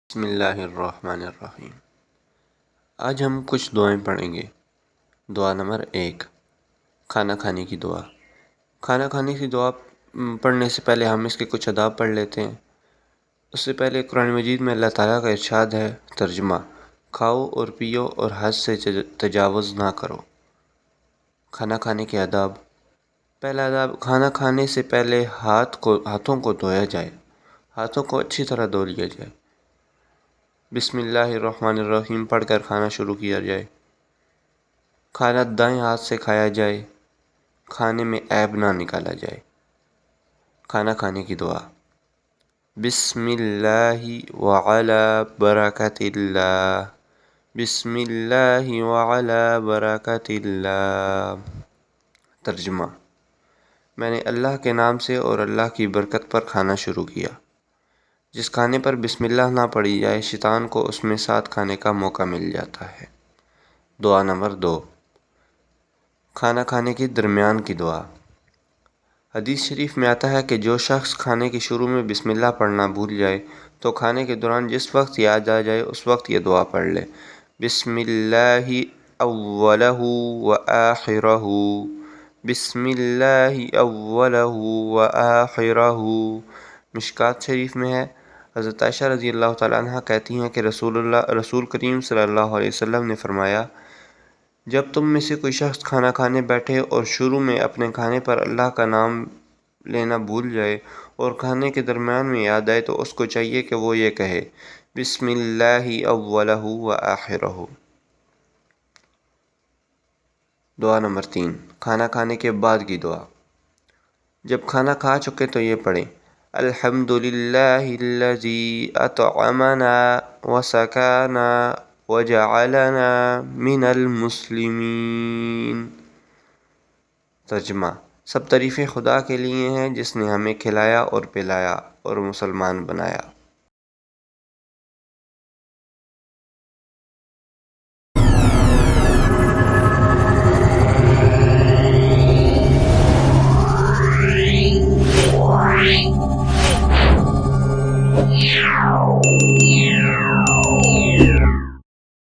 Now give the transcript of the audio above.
بسم اللہ الرحمن الرحیم۔ آج ہم کچھ دعائیں پڑھیں گے۔ دعا نمبر 1، کھانا کھانے کی دعا۔ کھانا کھانے کی دعا پڑھنے سے پہلے ہم اس کے کچھ آداب پڑھ لیتے ہیں۔ اس سے پہلے قرآن مجید میں اللہ تعالیٰ کا ارشاد ہے، ترجمہ: کھاؤ اور پیو اور حد سے تجاوز نہ کرو۔ کھانا کھانے کے آداب۔ پہلا آداب، کھانا کھانے سے پہلے ہاتھوں کو دھویا جائے۔ ہاتھوں کو اچھی طرح دھو لیا جائے۔ بسم اللہ الرحمن الرحیم پڑھ کر کھانا شروع کیا جائے۔ کھانا دائیں ہاتھ سے کھایا جائے۔ کھانے میں عیب نہ نکالا جائے۔ کھانا کھانے کی دعا: بسم اللہ وعلی برکت اللہ، بسم اللہ وعلی برکت اللہ۔ ترجمہ: میں نے اللہ کے نام سے اور اللہ کی برکت پر کھانا شروع کیا۔ جس کھانے پر بسم اللہ نہ پڑھی جائے، شیطان کو اس میں ساتھ کھانے کا موقع مل جاتا ہے۔ دعا نمبر 2، کھانا کھانے کے درمیان کی دعا۔ حدیث شریف میں آتا ہے کہ جو شخص کھانے کے شروع میں بسم اللہ پڑھنا بھول جائے تو کھانے کے دوران جس وقت یاد آ جائے اس وقت یہ دعا پڑھ لے: بسم اللہ اولہ وآخرہ، بسم اللہ اولہ وآخرہ۔ مشکوٰۃ شریف میں ہے، حضرت عائشہ رضی اللہ تعالیٰ عنہ کہتی ہیں کہ رسول کریم صلی اللہ علیہ وسلم نے فرمایا، جب تم میں سے کوئی شخص کھانا کھانے بیٹھے اور شروع میں اپنے کھانے پر اللہ کا نام لینا بھول جائے اور کھانے کے درمیان میں یاد آئے تو اس کو چاہیے کہ وہ یہ کہے: بسم اللہ اولہ وآخرہ۔ دعا نمبر 3، کھانا کھانے کے بعد کی دعا۔ جب کھانا کھا چکے تو یہ پڑھیں: الحمد للہ الذی اطعمنا وسقانا وجعلنا من المسلمین۔ ترجمہ: سب تعریفیں خدا کے لیے ہیں جس نے ہمیں کھلایا اور پلایا اور مسلمان بنایا۔